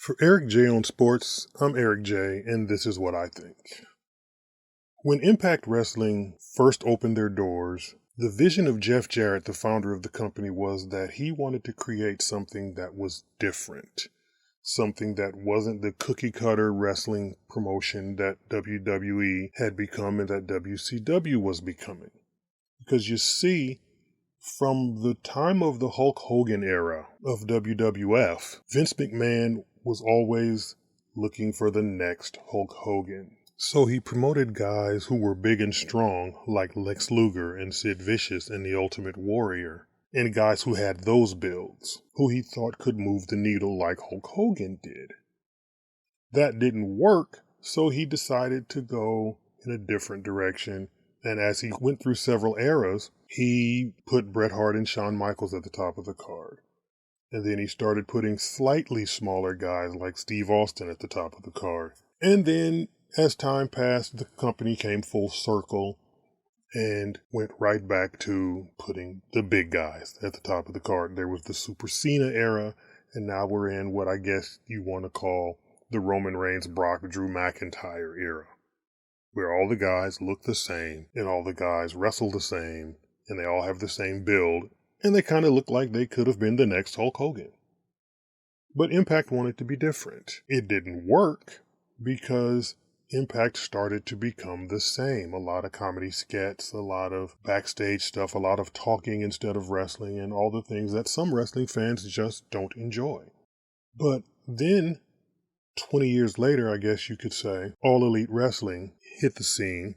For Eric J on Sports, I'm Eric J, and this is what I think. When Impact Wrestling first opened their doors, the vision of Jeff Jarrett, the founder of the company, was that he wanted to create something that was different. Something that wasn't the cookie-cutter wrestling promotion that WWE had become and that WCW was becoming. Because you see, from the time of the Hulk Hogan era of WWF, Vince McMahon was always looking for the next Hulk Hogan. So he promoted guys who were big and strong, like Lex Luger and Sid Vicious and The Ultimate Warrior, and guys who had those builds, who he thought could move the needle like Hulk Hogan did. That didn't work, so he decided to go in a different direction, and as he went through several eras, he put Bret Hart and Shawn Michaels at the top of the card. And then he started putting slightly smaller guys like Steve Austin at the top of the card. And then, as time passed, the company came full circle and went right back to putting the big guys at the top of the card. There was the Super Cena era, and now we're in what I guess you want to call the Roman Reigns, Brock, Drew McIntyre era, where all the guys look the same, and all the guys wrestle the same, and they all have the same build, and they kind of look like they could have been the next Hulk Hogan. But Impact wanted to be different. It didn't work because Impact started to become the same. A lot of comedy skits, a lot of backstage stuff, a lot of talking instead of wrestling, and all the things that some wrestling fans just don't enjoy. But then, 20 years later, I guess you could say, All Elite Wrestling hit the scene,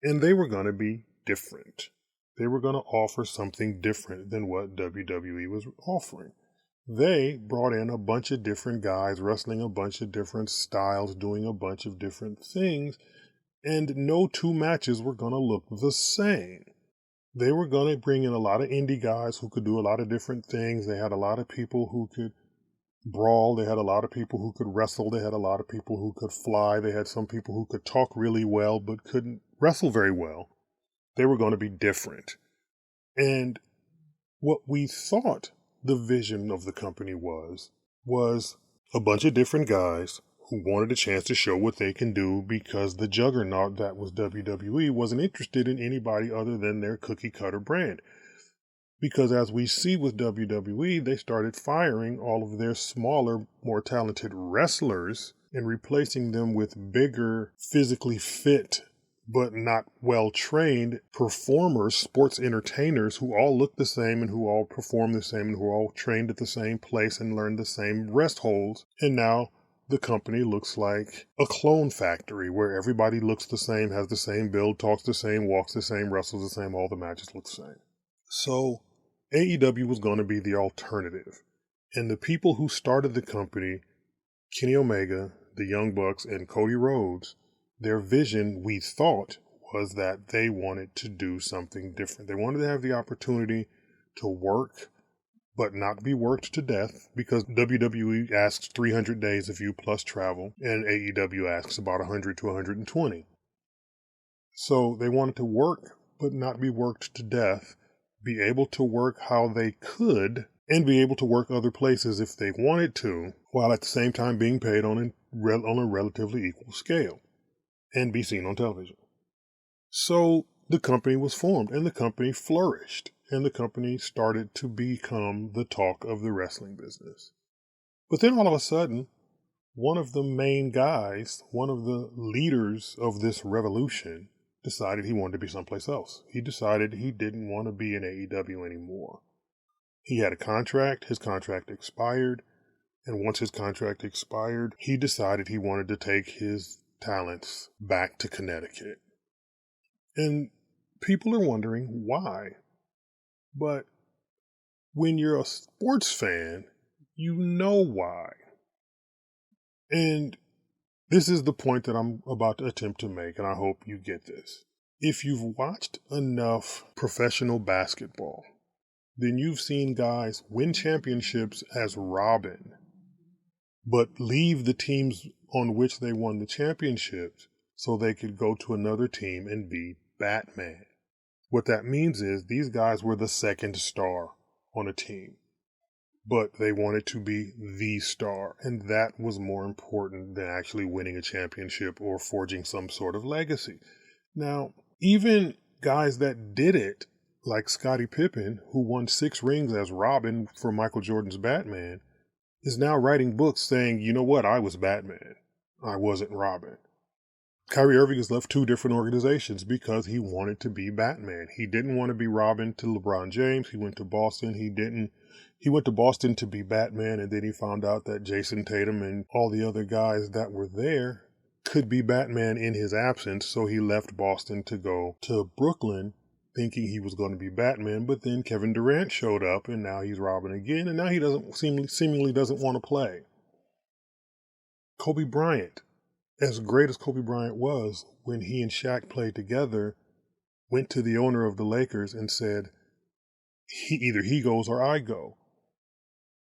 and they were going to be different. They were going to offer something different than what WWE was offering. They brought in a bunch of different guys, wrestling a bunch of different styles, doing a bunch of different things, and no two matches were going to look the same. They were going to bring in a lot of indie guys who could do a lot of different things. They had a lot of people who could brawl. They had a lot of people who could wrestle. They had a lot of people who could fly. They had some people who could talk really well but couldn't wrestle very well. They were going to be different. And what we thought the vision of the company was a bunch of different guys who wanted a chance to show what they can do because the juggernaut that was WWE wasn't interested in anybody other than their cookie cutter brand. Because as we see with WWE, they started firing all of their smaller, more talented wrestlers and replacing them with bigger, physically fit, but not well-trained performers, sports entertainers who all look the same and who all perform the same and who are all trained at the same place and learn the same rest holds. And now the company looks like a clone factory where everybody looks the same, has the same build, talks the same, walks the same, wrestles the same, all the matches look the same. So AEW was going to be the alternative. And the people who started the company, Kenny Omega, the Young Bucks, and Cody Rhodes, their vision, we thought, was that they wanted to do something different. They wanted to have the opportunity to work, but not be worked to death, because WWE asks 300 days of you plus travel, and AEW asks about 100 to 120. So they wanted to work, but not be worked to death, be able to work how they could, and be able to work other places if they wanted to, while at the same time being paid on a relatively equal scale, and be seen on television. So the company was formed, and the company flourished, and the company started to become the talk of the wrestling business. But then all of a sudden, one of the main guys, one of the leaders of this revolution, decided he wanted to be someplace else. He decided he didn't want to be in AEW anymore. He had a contract, his contract expired, and once his contract expired, he decided he wanted to take his talents back to Connecticut. And people are wondering why. But when you're a sports fan, you know why. And this is the point that I'm about to attempt to make, and I hope you get this. If you've watched enough professional basketball, then you've seen guys win championships as Robin, but leave the teams on which they won the championships so they could go to another team and be Batman. What that means is these guys were the second star on a team. but they wanted to be the star, and that was more important than actually winning a championship or forging some sort of legacy. Now, even guys that did it, like Scottie Pippen, who won 6 rings as Robin for Michael Jordan's Batman, is now writing books saying, you know what, I was Batman. I wasn't Robin. Kyrie Irving has left 2 different organizations because he wanted to be Batman. He didn't want to be Robin to LeBron James. He went to Boston. He went to Boston to be Batman, and then he found out that Jason Tatum and all the other guys that were there could be Batman in his absence, so he left Boston to go to Brooklyn thinking he was going to be Batman, but then Kevin Durant showed up, and now he's Robin again, and now he seemingly doesn't want to play. Kobe Bryant, as great as Kobe Bryant was, when he and Shaq played together, went to the owner of the Lakers and said, either he goes or I go.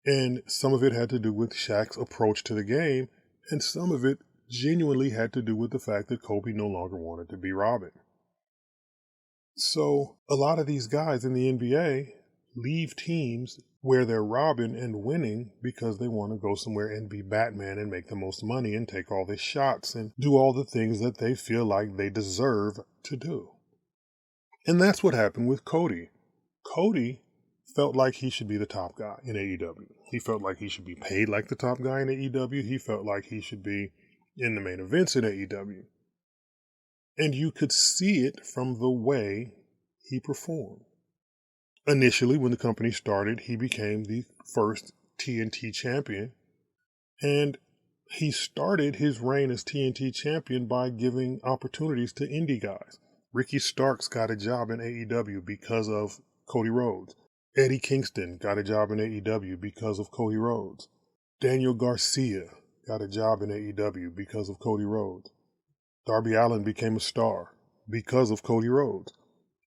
And some of it had to do with Shaq's approach to the game, and some of it genuinely had to do with the fact that Kobe no longer wanted to be Robin. So a lot of these guys in the NBA leave teams where they're Robin and winning because they want to go somewhere and be Batman and make the most money and take all the shots and do all the things that they feel like they deserve to do. And that's what happened with Cody. Cody felt like he should be the top guy in AEW. He felt like he should be paid like the top guy in AEW. He felt like he should be in the main events in AEW. And you could see it from the way he performed. Initially, when the company started, he became the first TNT champion. And he started his reign as TNT champion by giving opportunities to indie guys. Ricky Starks got a job in AEW because of Cody Rhodes. Eddie Kingston got a job in AEW because of Cody Rhodes. Daniel Garcia got a job in AEW because of Cody Rhodes. Darby Allin became a star because of Cody Rhodes.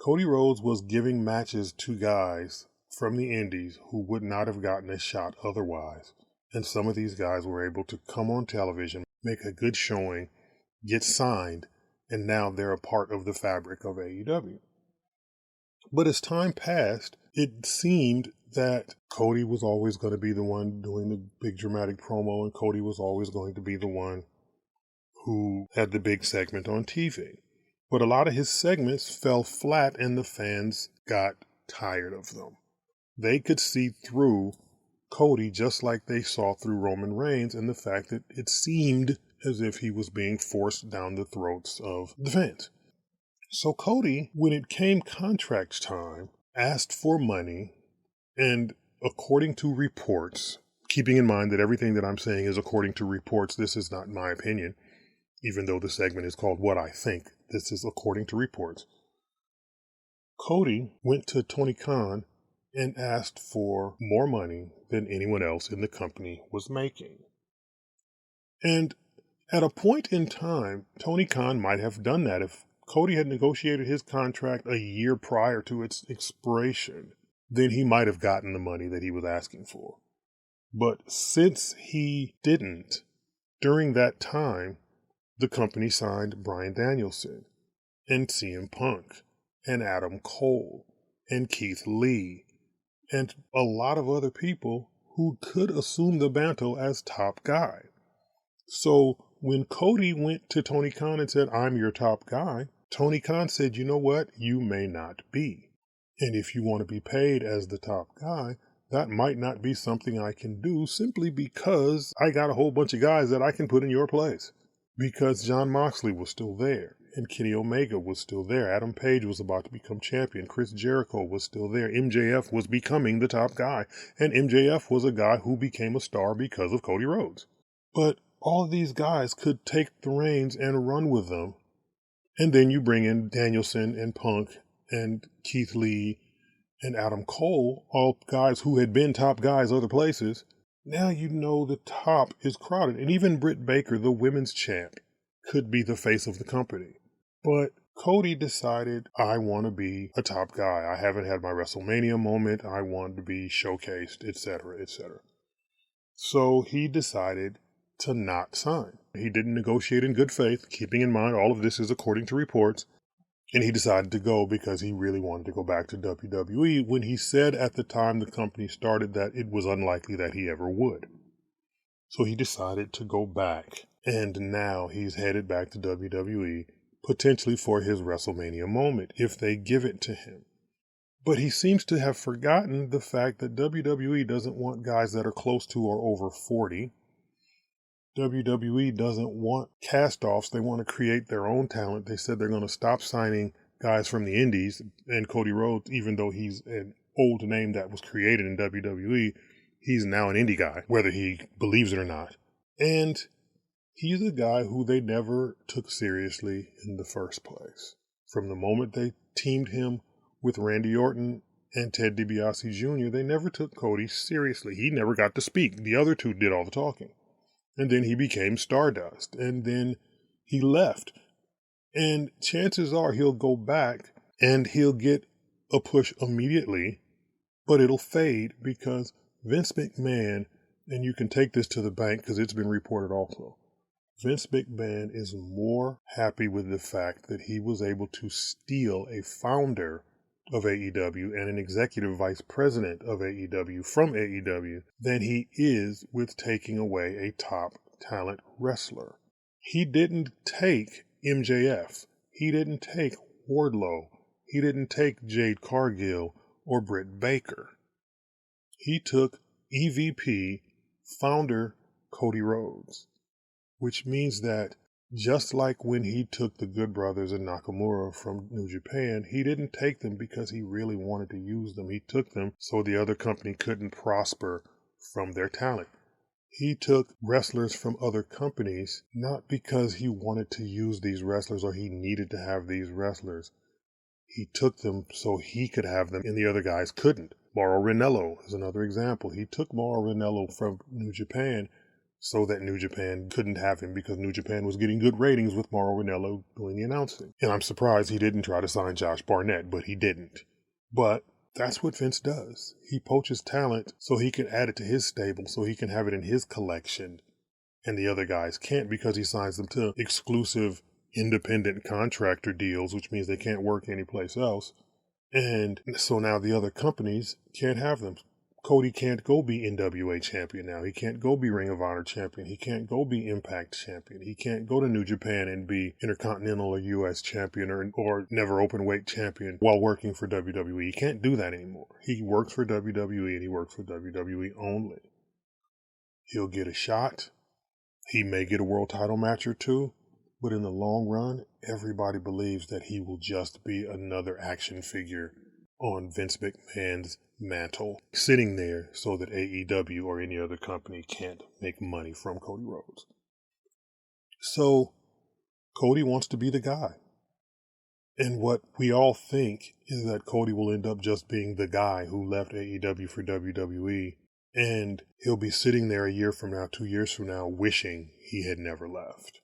Cody Rhodes was giving matches to guys from the indies who would not have gotten a shot otherwise. And some of these guys were able to come on television, make a good showing, get signed, and now they're a part of the fabric of AEW. But as time passed, it seemed that Cody was always going to be the one doing the big dramatic promo, and Cody was always going to be the one who had the big segment on TV. But a lot of his segments fell flat and the fans got tired of them. They could see through Cody just like they saw through Roman Reigns, and the fact that it seemed as if he was being forced down the throats of the fans. So Cody, when it came contract time, asked for money, and according to reports, keeping in mind that everything that I'm saying is according to reports, this is not my opinion, even though the segment is called What I Think, this is according to reports. Cody went to Tony Khan and asked for more money than anyone else in the company was making. And at a point in time, Tony Khan might have done that. If Cody had negotiated his contract a year prior to its expiration, then he might have gotten the money that he was asking for. But since he didn't, during that time, the company signed Bryan Danielson and CM Punk and Adam Cole and Keith Lee and a lot of other people who could assume the mantle as top guy. So when Cody went to Tony Khan and said, I'm your top guy, Tony Khan said, you know what? You may not be. And if you want to be paid as the top guy, that might not be something I can do simply because I got a whole bunch of guys that I can put in your place. Because Jon Moxley was still there, and Kenny Omega was still there. Adam Page was about to become champion. Chris Jericho was still there. MJF was becoming the top guy, and MJF was a guy who became a star because of Cody Rhodes. But all of these guys could take the reins and run with them, and then you bring in Danielson and Punk and Keith Lee and Adam Cole, all guys who had been top guys other places. Now you know the top is crowded. And even Britt Baker, the women's champ, could be the face of the company. But Cody decided, I want to be a top guy. I haven't had my WrestleMania moment. I want to be showcased, etc., etc. So he decided to not sign. He didn't negotiate in good faith, keeping in mind all of this is according to reports. And he decided to go because he really wanted to go back to WWE when he said at the time the company started that it was unlikely that he ever would. So he decided to go back, and now he's headed back to WWE, potentially for his WrestleMania moment, if they give it to him. But he seems to have forgotten the fact that WWE doesn't want guys that are close to or over 40. WWE doesn't want cast-offs. They want to create their own talent. They said they're going to stop signing guys from the indies, and Cody Rhodes, even though he's an old name that was created in WWE, he's now an indie guy, whether he believes it or not. And he's a guy who they never took seriously in the first place. From the moment they teamed him with Randy Orton and Ted DiBiase Jr., they never took Cody seriously. He never got to speak. The other two did all the talking. And then he became Stardust. And then he left. And chances are he'll go back and he'll get a push immediately, but it'll fade because Vince McMahon, and you can take this to the bank because it's been reported also, Vince McMahon is more happy with the fact that he was able to steal a founder of AEW and an executive vice president of AEW from AEW than he is with taking away a top talent wrestler. He didn't take MJF. He didn't take Wardlow. He didn't take Jade Cargill or Britt Baker. He took EVP founder Cody Rhodes, which means that just like when he took the Good Brothers and Nakamura from New Japan, he didn't take them because he really wanted to use them. He took them so the other company couldn't prosper from their talent. He took wrestlers from other companies not because he wanted to use these wrestlers or he needed to have these wrestlers. He took them so he could have them and the other guys couldn't. Mauro Ranallo is another example. He took Mauro Ranallo from New Japan so that New Japan couldn't have him because New Japan was getting good ratings with Mauro Ranallo doing the announcing. And I'm surprised he didn't try to sign Josh Barnett, but he didn't. But that's what Vince does. He poaches talent so he can add it to his stable, so he can have it in his collection. And the other guys can't because he signs them to exclusive independent contractor deals, which means they can't work anyplace else. And so now the other companies can't have them. Cody can't go be NWA champion now. He can't go be Ring of Honor champion. He can't go be Impact champion. He can't go to New Japan and be Intercontinental or US champion or never open weight champion while working for WWE. He can't do that anymore. He works for WWE and he works for WWE only. He'll get a shot. He may get a world title match or two, but in the long run, everybody believes that he will just be another action figure on Vince McMahon's mantle, sitting there so that AEW or any other company can't make money from Cody Rhodes. So Cody wants to be the guy. And what we all think is that Cody will end up just being the guy who left AEW for WWE, and he'll be sitting there a year from now, 2 years from now, wishing he had never left.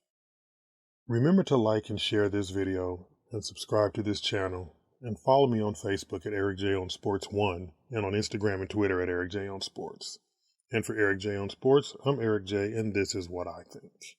Remember to like and share this video and subscribe to this channel. And follow me on Facebook at Eric J on Sports 1 and on Instagram and Twitter at Eric J on Sports. And for Eric J on Sports, I'm Eric J, and this is what I think.